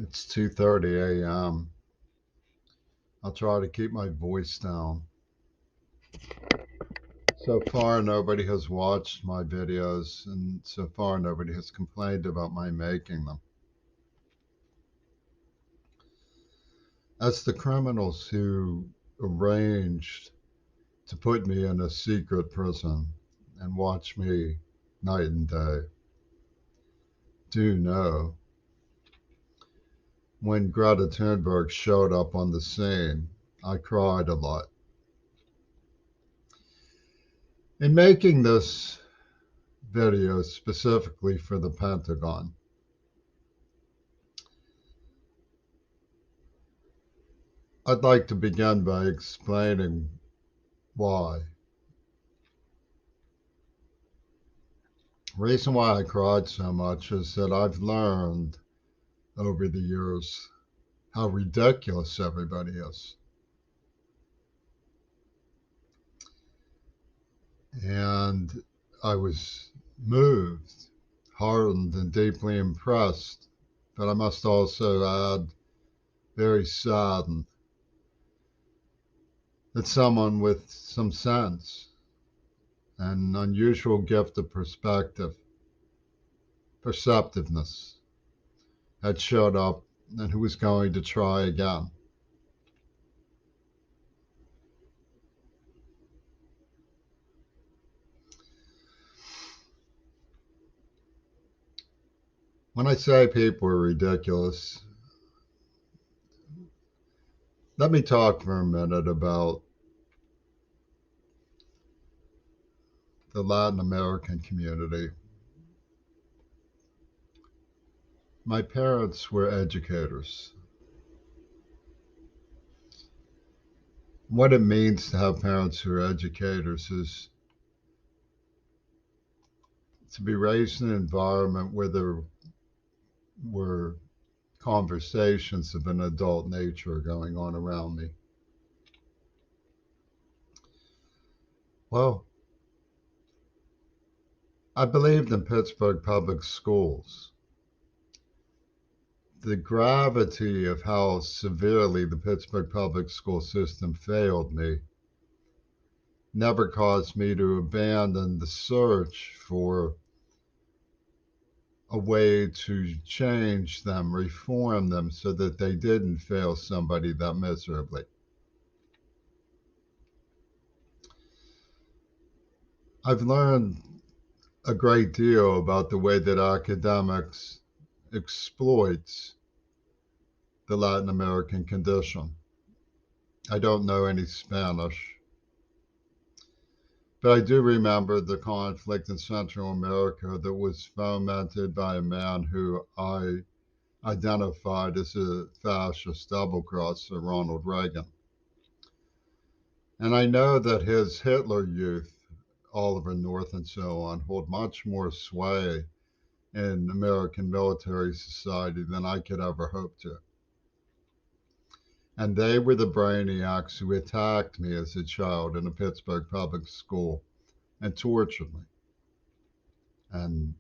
It's 2:30 a.m. I'll try to keep my voice down. So far, nobody has watched my videos, and so far, nobody has complained about my making them. As the criminals who arranged to put me in a secret prison and watch me night and day do know, when Greta Thunberg showed up on the scene, I cried a lot. In making this video specifically for the Pentagon, I'd like to begin by explaining why. The reason why I cried so much is that I've learned over the years how ridiculous everybody is. And I was moved, heartened, and deeply impressed. But I must also add, very saddened that someone with some sense and unusual gift of perceptiveness, had showed up and who was going to try again. When I say people are ridiculous, let me talk for a minute about the Latin American community. My parents were educators. What it means to have parents who are educators is to be raised in an environment where there were conversations of an adult nature going on around me. Well, I believed in Pittsburgh public schools. The gravity of how severely the Pittsburgh public school system failed me never caused me to abandon the search for a way to change them, reform them so that they didn't fail somebody that miserably. I've learned a great deal about the way that academics exploits the Latin American condition. I don't know any Spanish, but I do remember the conflict in Central America that was fomented by a man who I identified as a fascist double crosser, Ronald Reagan. And I know that his Hitler Youth, Oliver North, and so on, hold much more sway in American military society than I could ever hope to. And they were the brainiacs who attacked me as a child in a Pittsburgh public school and tortured me. And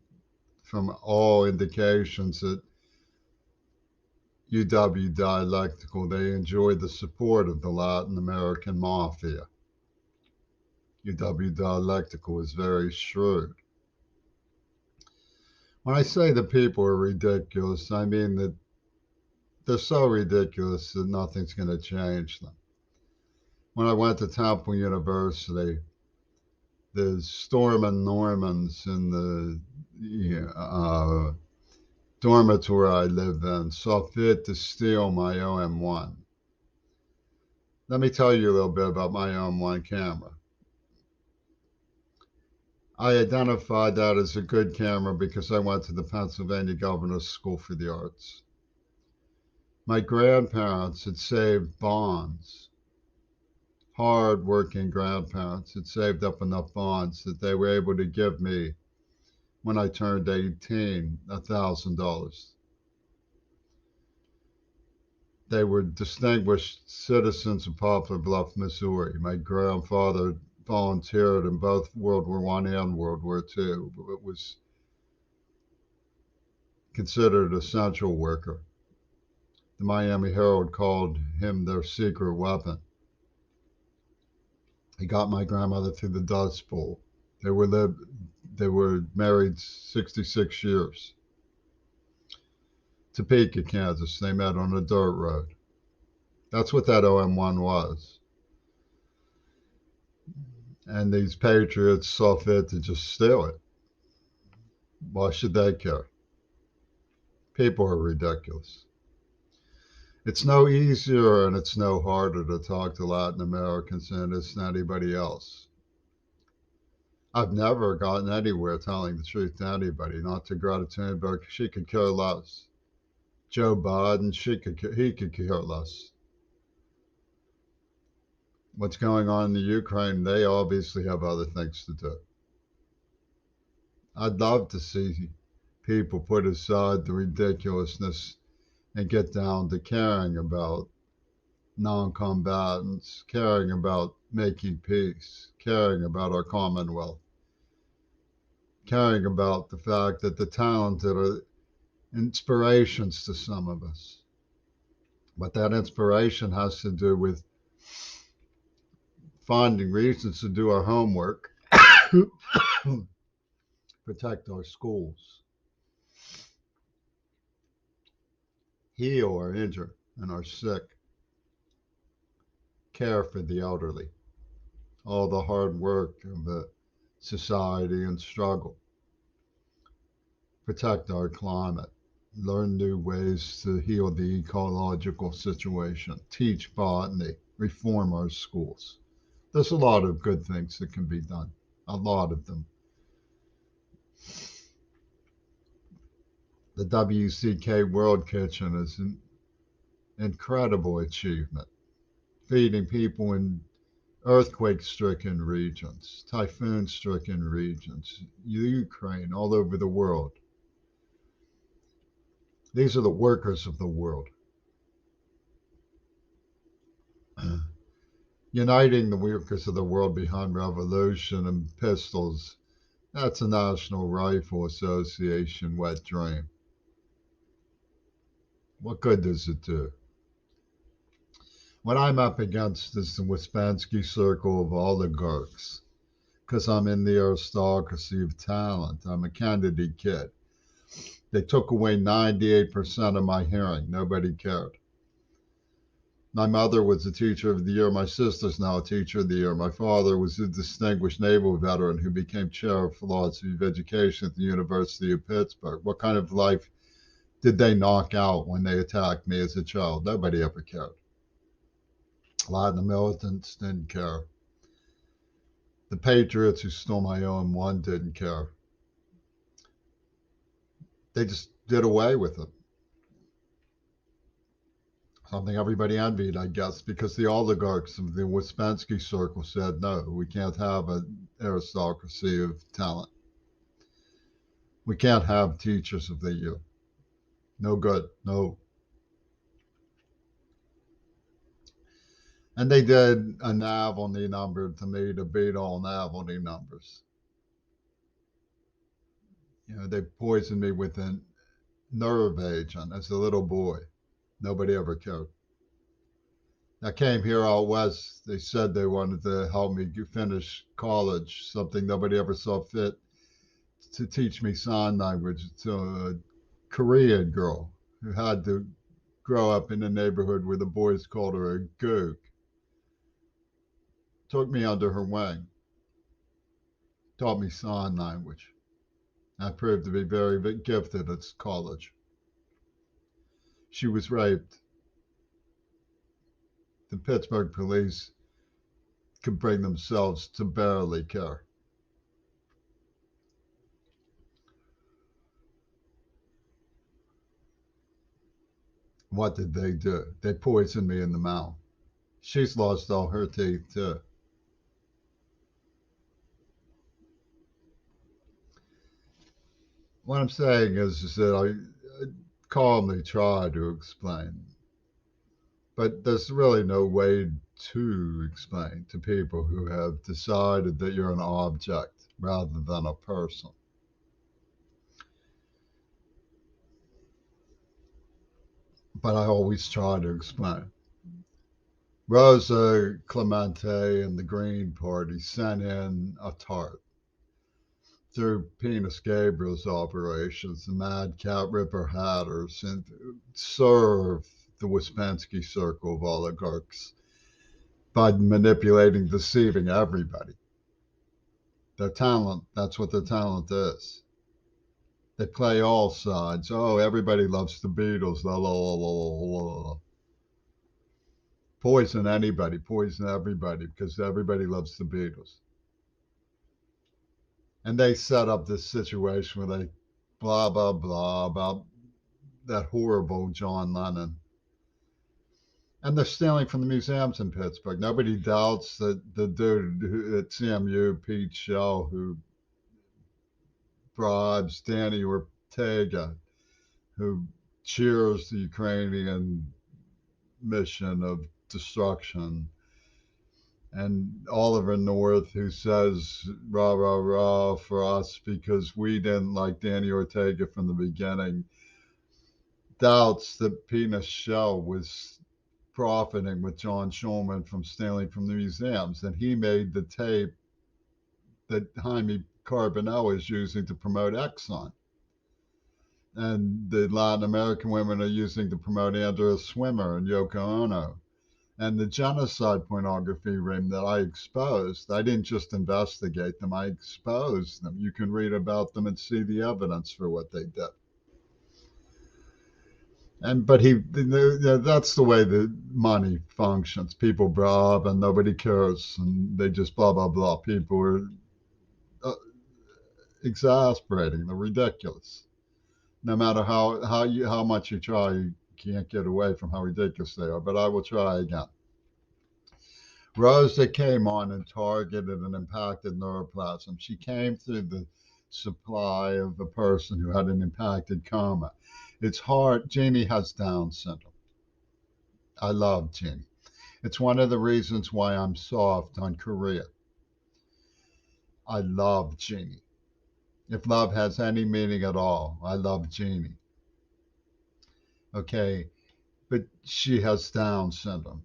from all indications that UW Dialectical, they enjoyed the support of the Latin American mafia. UW Dialectical is very shrewd. When I say the people are ridiculous, I mean that they're so ridiculous that nothing's going to change them. When I went to Temple University, the Storm Normans in the dormitory I lived in saw fit to steal my OM1. Let me tell you a little bit about my OM1 camera. I identified that as a good camera because I went to the Pennsylvania Governor's School for the Arts. My grandparents had saved bonds. Hard-working grandparents had saved up enough bonds that they were able to give me, when I turned 18, $1,000. They were distinguished citizens of Poplar Bluff, Missouri. My grandfather volunteered in both World War I and World War II. It was considered an essential worker. The Miami Herald called him their secret weapon. He got my grandmother through the Dust Bowl. They were lived, they were married 66 years. Topeka, Kansas. They met on a dirt road. That's what that OM1 was. And these patriots saw fit to just steal it. Why should they care? People are ridiculous. It's no easier and it's no harder to talk to Latin Americans than it is to anybody else. I've never gotten anywhere telling the truth to anybody, not to Greta Thunberg. She could care less. Joe Biden, he could care less. What's going on in the Ukraine, they obviously have other things to do. I'd love to see people put aside the ridiculousness and get down to caring about non-combatants, caring about making peace, caring about our Commonwealth, caring about the fact that the talented are inspirations to some of us. But that inspiration has to do with finding reasons to do our homework, protect our schools, heal our injured and our sick, care for the elderly, all the hard work of the society and struggle, protect our climate, learn new ways to heal the ecological situation, teach botany, reform our schools. There's a lot of good things that can be done, a lot of them. The WCK World Kitchen is an incredible achievement, feeding people in earthquake-stricken regions, typhoon-stricken regions, Ukraine, all over the world. These are the workers of the world. Uniting the workers of the world behind revolution and pistols, that's a National Rifle Association wet dream. What good does it do? What I'm up against is the Ouspensky circle of oligarchs, because I'm in the aristocracy of talent. I'm a Kennedy kid. They took away 98% of my hearing. Nobody cared. My mother was a teacher of the year. My sister's now a teacher of the year. My father was a distinguished naval veteran who became chair of philosophy of education at the University of Pittsburgh. What kind of life did they knock out when they attacked me as a child? Nobody ever cared. A lot of the militants didn't care. The patriots who stole my OM1 didn't care. They just did away with it. Something everybody envied, I guess, because the oligarchs of the Ouspensky circle said, no, we can't have an aristocracy of talent. We can't have teachers of the year. No good, no. And they did a Navalny number to me to beat all Navalny numbers. You know, they poisoned me with a nerve agent as a little boy. Nobody ever cared. I came here out west. They said they wanted to help me finish college, something nobody ever saw fit to teach me sign language to a Korean girl who had to grow up in a neighborhood where the boys called her a gook. Took me under her wing, taught me sign language. I proved to be very gifted at college. She was raped. The Pittsburgh police could bring themselves to barely care. What did they do? They poisoned me in the mouth. She's lost all her teeth too. What I'm saying is that I calmly try to explain, but there's really no way to explain to people who have decided that you're an object rather than a person. but I always try to explain. Rosa Clemente and the Green Party sent in a tart through Penis Gabriel's operations, the Madcap Ripper Hatters, and serve the Ouspensky circle of oligarchs by manipulating, deceiving everybody. Their talent, that's what their talent is. They play all sides. Oh, everybody loves the Beatles. La, la, la, la, la, la. Poison anybody, poison everybody, because everybody loves the Beatles. And they set up this situation where they blah, blah, blah about that horrible John Lennon. And they're stealing from the museums in Pittsburgh. Nobody doubts that the dude at CMU, Pete Shell, who bribes Danny Ortega, who cheers the Ukrainian mission of destruction, and Oliver North, who says rah rah rah for us because we didn't like Danny Ortega from the beginning, doubts that Penis Shell was profiting with John Schulman from stealing from the museums, and he made the tape that Jaime Carbonell is using to promote Exxon, and the Latin American women are using to promote Andrea Swimmer and Yoko Ono. And the genocide pornography ring that I exposed, I didn't just investigate them, I exposed them. You can read about them and see the evidence for what they did. But that's the way the money functions. People bribe and nobody cares, and they just blah blah blah. People are exasperating. They're ridiculous. No matter how much you try, you can't get away from how ridiculous they are. But I will try again. Rosa came on and targeted and impacted neuroplasm. She came through the supply of a person who had an impacted coma. It's hard. Jeannie has Down syndrome. I love Jeannie. It's one of the reasons why I'm soft on Korea. I love Jeannie. If love has any meaning at all, I love Jeannie. Okay, but she has Down syndrome,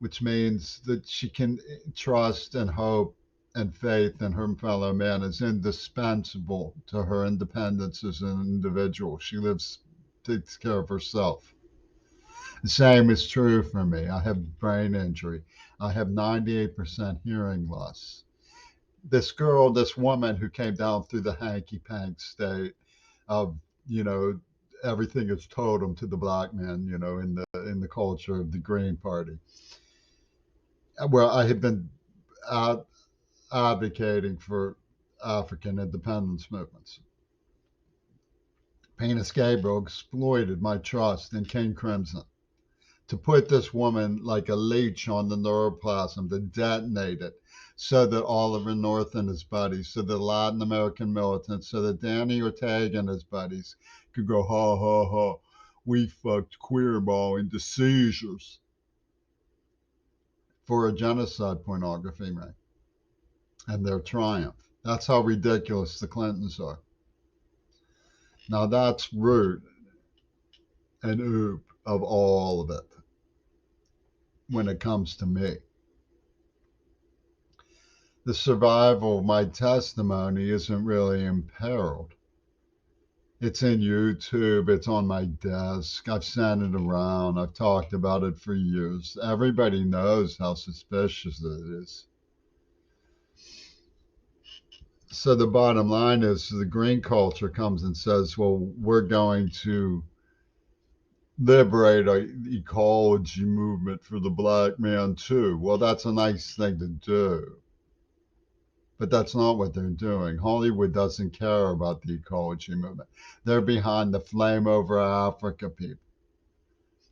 which means that she can trust and hope and faith in her fellow man is indispensable to her independence as an individual. She takes care of herself. The same is true for me. I have brain injury. I have 98% hearing loss. This woman who came down through the hanky pank state of, you know, everything is totem to the black man, in the culture of the Green Party, where I had been advocating for African independence movements. Penis Gabriel exploited my trust in King Crimson to put this woman like a leech on the neuroplasm, to detonate it, so that Oliver North and his buddies, so that Latin American militants, so that Danny Ortega and his buddies could go, ha, ha, ha, we fucked queerball into seizures for a genocide pornography ring and their triumph. That's how ridiculous the Clintons are. Now that's root and oop of all of it when it comes to me. The survival of my testimony isn't really imperiled. It's in YouTube, it's on my desk, I've sent it around, I've talked about it for years. Everybody knows how suspicious it is. So the bottom line is the green culture comes and says, well, we're going to liberate an ecology movement for the black man too. Well, that's a nice thing to do. But that's not what they're doing. Hollywood doesn't care about the ecology movement. They're behind the Flame Over Africa people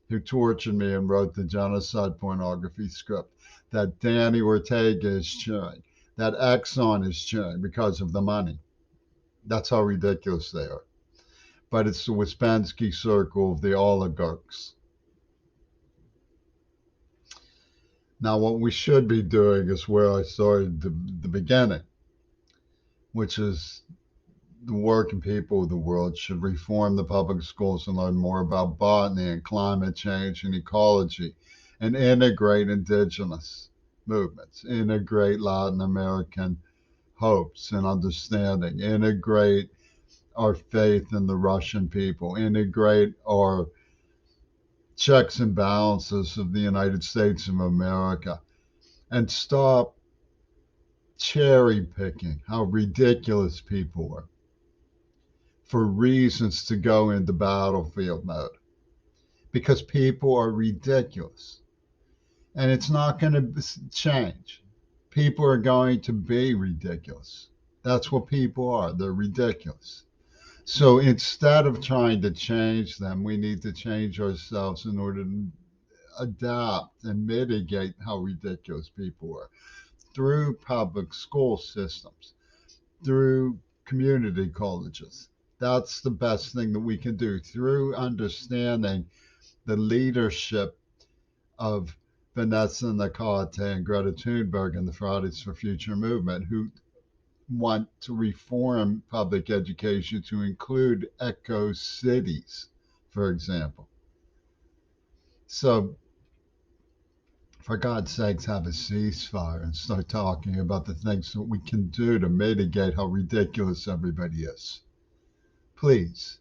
who tortured me and wrote the genocide pornography script that Danny Ortega is chewing, that Exxon is chewing because of the money. That's how ridiculous they are. But it's the Ouspensky circle of the oligarchs. Now, what we should be doing is where I started the beginning, which is the working people of the world should reform the public schools and learn more about botany and climate change and ecology and integrate indigenous movements, integrate Latin American hopes and understanding, integrate our faith in the Russian people, integrate our checks and balances of the United States of America, and stop cherry picking how ridiculous people are for reasons to go into battlefield mode because people are ridiculous and it's not going to change. People are going to be ridiculous. That's what people are. They're ridiculous. So instead of trying to change them, we need to change ourselves in order to adapt and mitigate how ridiculous people are through public school systems, through community colleges. That's the best thing that we can do through understanding the leadership of Vanessa Nakate and Greta Thunberg and the Fridays for Future movement, who want to reform public education to include eco cities, for example. So, for God's sakes, have a ceasefire and start talking about the things that we can do to mitigate how ridiculous everybody is. Please.